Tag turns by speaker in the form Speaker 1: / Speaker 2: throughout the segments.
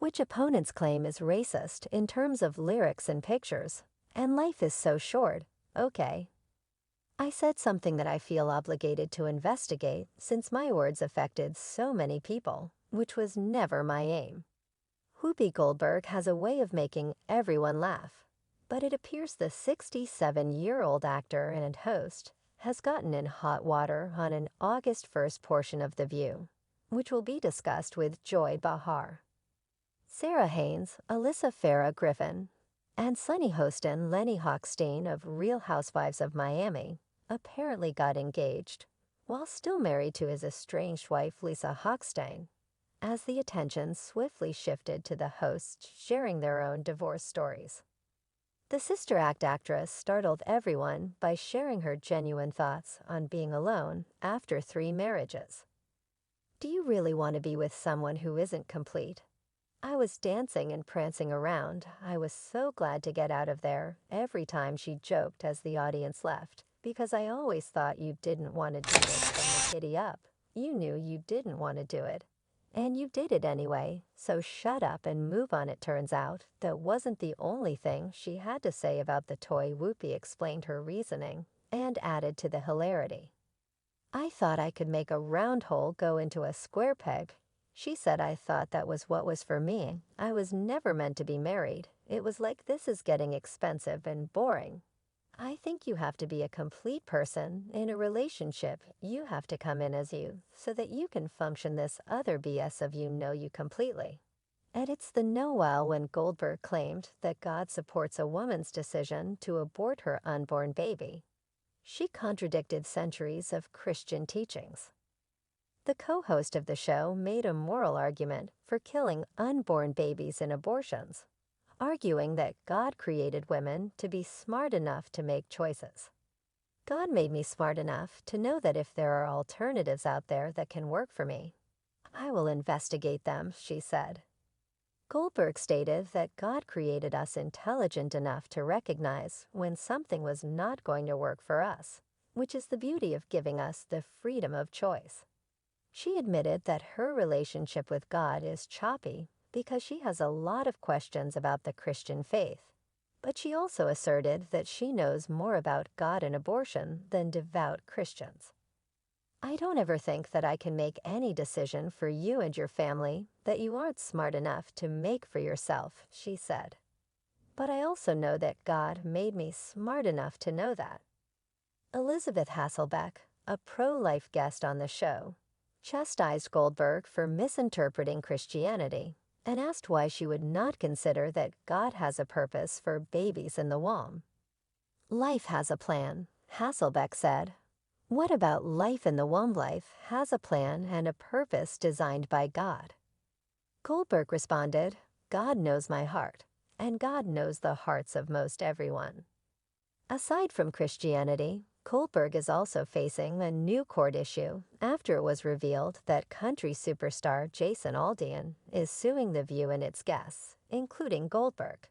Speaker 1: which opponents claim is racist in terms of lyrics and pictures, and life is so short. Okay. I said something that I feel obligated to investigate since my words affected so many people, which was never my aim. Whoopi Goldberg has a way of making everyone laugh, but it appears the 67-year-old actor and host has gotten in hot water on an August 1st portion of The View, which will be discussed with Joy Behar. Sarah Haynes, Alyssa Farah Griffin, and Sunny Hostin Lenny Hochstein of Real Housewives of Miami apparently got engaged, while still married to his estranged wife Lisa Hochstein, as the attention swiftly shifted to the hosts sharing their own divorce stories. The Sister Act actress startled everyone by sharing her genuine thoughts on being alone after 3 marriages. Do you really want to be with someone who isn't complete? I was dancing and prancing around. I was so glad to get out of there every time, she joked as the audience left, because I always thought you didn't want to do this from the giddy up. You knew you didn't want to do it. And you did it anyway, so shut up and move on. It turns out that wasn't the only thing she had to say about the toy. Whoopi explained her reasoning and added to the hilarity. I thought I could make a round hole go into a square peg. She said I thought that was what was for me. I was never meant to be married. It was like, this is getting expensive and boring. I think you have to be a complete person in a relationship. You have to come in as you so that you can function this other BS of you know you completely. And it's the know-while when Goldberg claimed that God supports a woman's decision to abort her unborn baby. She contradicted centuries of Christian teachings. The co-host of the show made a moral argument for killing unborn babies in abortions, arguing that God created women to be smart enough to make choices. God made me smart enough to know that if there are alternatives out there that can work for me, I will investigate them, she said. Goldberg stated that God created us intelligent enough to recognize when something was not going to work for us, which is the beauty of giving us the freedom of choice. She admitted that her relationship with God is choppy because she has a lot of questions about the Christian faith, but she also asserted that she knows more about God and abortion than devout Christians. I don't ever think that I can make any decision for you and your family that you aren't smart enough to make for yourself, she said. But I also know that God made me smart enough to know that. Elizabeth Hasselbeck, a pro-life guest on the show, chastised Goldberg for misinterpreting Christianity and asked why she would not consider that God has a purpose for babies in the womb. Life has a plan, Hasselbeck said. What about life in the womb? Life has a plan and a purpose designed by God. Goldberg responded, God knows my heart, and God knows the hearts of most everyone. Aside from Christianity, Goldberg is also facing a new court issue after it was revealed that country superstar Jason Aldean is suing The View and its guests, including Goldberg.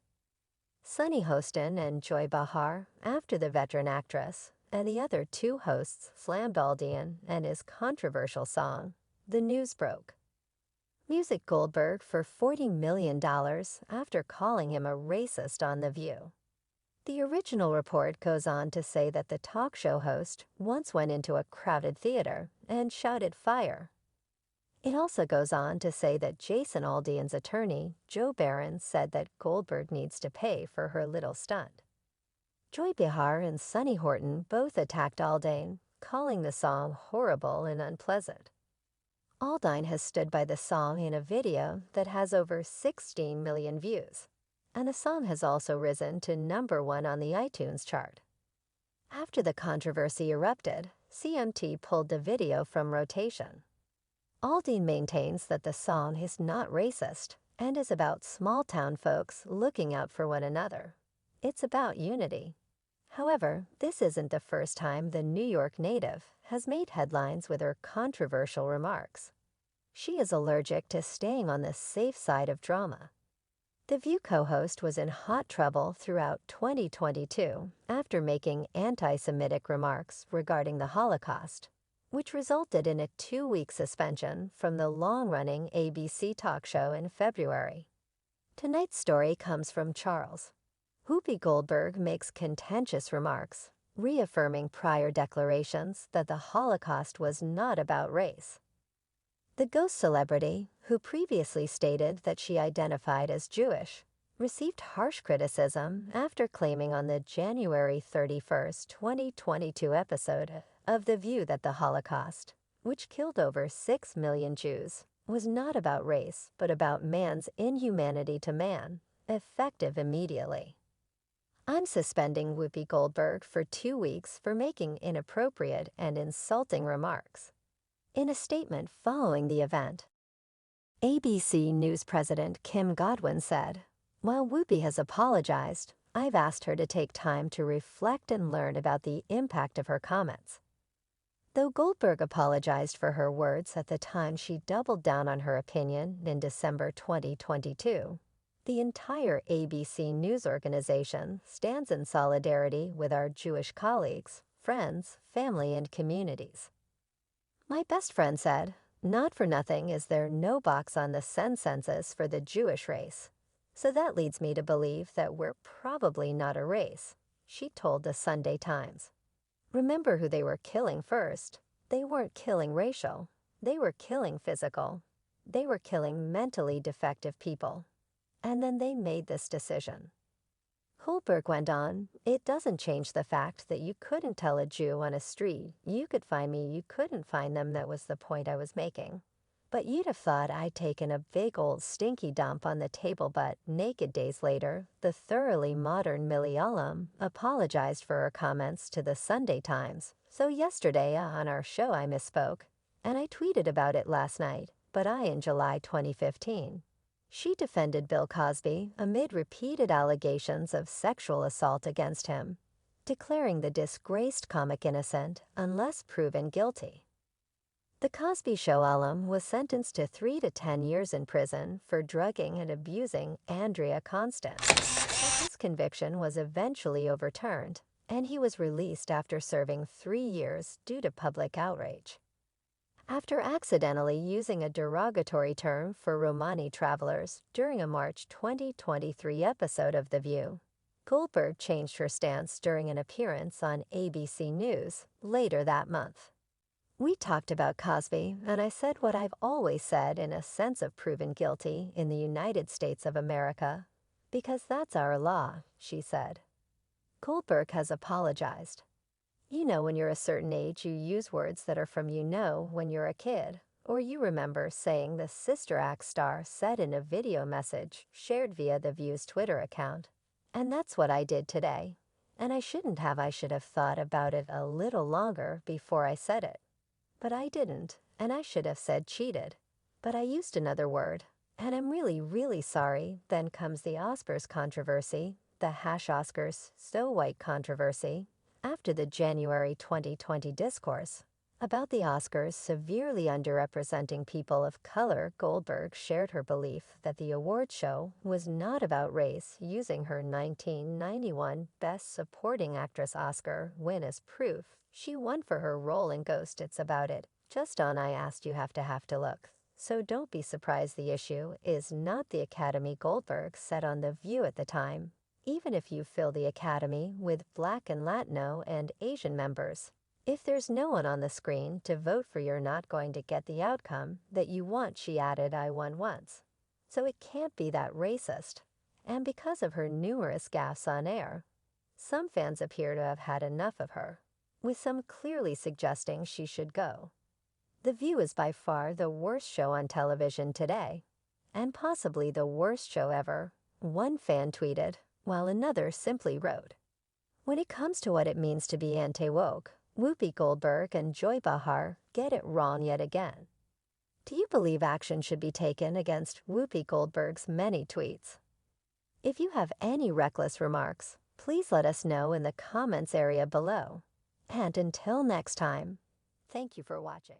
Speaker 1: Sunny Hostin and Joy Behar, after the veteran actress and the other 2 hosts slammed Aldean and his controversial song, the news broke. Music Goldberg for $40 million after calling him a racist on The View. The original report goes on to say that the talk show host once went into a crowded theater and shouted fire. It also goes on to say that Jason Aldean's attorney, Joe Barron, said that Goldberg needs to pay for her little stunt. Joy Behar and Sunny Horton both attacked Aldean, calling the song horrible and unpleasant. Aldean has stood by the song in a video that has over 16 million views. And the song has also risen to #1 on the iTunes chart. After the controversy erupted, CMT pulled the video from rotation. Aldean maintains that the song is not racist and is about small-town folks looking out for one another. It's about unity. However, this isn't the first time the New York native has made headlines with her controversial remarks. She is allergic to staying on the safe side of drama. The View co-host was in hot trouble throughout 2022 after making anti-Semitic remarks regarding the Holocaust, which resulted in a 2-week suspension from the long-running ABC talk show in February. Tonight's story comes from Charles. Whoopi Goldberg makes contentious remarks, reaffirming prior declarations that the Holocaust was not about race. The ghost celebrity, who previously stated that she identified as Jewish, received harsh criticism after claiming on the January 31, 2022 episode of The View that the Holocaust, which killed over 6 million Jews, was not about race but about man's inhumanity to man, effective immediately. I'm suspending Whoopi Goldberg for 2 weeks for making inappropriate and insulting remarks. In a statement following the event, ABC News President Kim Godwin said, "While Whoopi has apologized, I've asked her to take time to reflect and learn about the impact of her comments." Though Goldberg apologized for her words at the time she doubled down on her opinion in December 2022, the entire ABC News organization stands in solidarity with our Jewish colleagues, friends, family, and communities. My best friend said, "Not for nothing is there no box on the census for the Jewish race. So that leads me to believe that we're probably not a race," she told the Sunday Times. Remember who they were killing first. They weren't killing racial. They were killing physical. They were killing mentally defective people. And then they made this decision. Goldberg went on, "It doesn't change the fact that you couldn't tell a Jew on a street, you could find me, you couldn't find them. That was the point I was making. But you'd have thought I'd taken a big old stinky dump on the table, but naked days later, the thoroughly modern Millie Ullum apologized for her comments to the Sunday Times. So yesterday on our show I misspoke, and I tweeted about it last night, but in July 2015. She defended Bill Cosby amid repeated allegations of sexual assault against him, declaring the disgraced comic innocent unless proven guilty. The Cosby Show alum was sentenced to 3 to 10 years in prison for drugging and abusing Andrea Constant. But his conviction was eventually overturned, and he was released after serving 3 years due to public outrage. After accidentally using a derogatory term for Romani travelers during a March 2023 episode of The View, Goldberg changed her stance during an appearance on ABC News later that month. "We talked about Cosby, and I said what I've always said in a sense of proven guilty in the United States of America, because that's our law," she said. Goldberg has apologized. "You know, when you're a certain age, you use words that are from when you're a kid, or you remember saying the Sister Act star said in a video message shared via The View's Twitter account. And that's what I did today. And I shouldn't have. I should have thought about it a little longer before I said it. But I didn't, and I should have said cheated. But I used another word, and I'm really, really sorry." Then comes the Oscars controversy, the #Oscars So White controversy, after the January 2020 discourse about the Oscars severely underrepresenting people of color. Goldberg shared her belief that the award show was not about race, using her 1991 Best Supporting Actress Oscar win as proof she won for her role in Ghost. "It's about it. Just on I asked you have to look. So don't be surprised the issue is not the Academy," Goldberg said on The View at the time. "Even if you fill the Academy with Black and Latino and Asian members, if there's no one on the screen to vote for, you're not going to get the outcome that you want," she added. "I won once. So it can't be that racist." And because of her numerous gaffes on air, some fans appear to have had enough of her, with some clearly suggesting she should go. The View is by far the worst show on television today, and possibly the worst show ever, one fan tweeted, while another simply wrote. When it comes to what it means to be anti-woke, Whoopi Goldberg and Joy Behar get it wrong yet again. Do you believe action should be taken against Whoopi Goldberg's many tweets? If you have any reckless remarks, please let us know in the comments area below. And until next time, thank you for watching.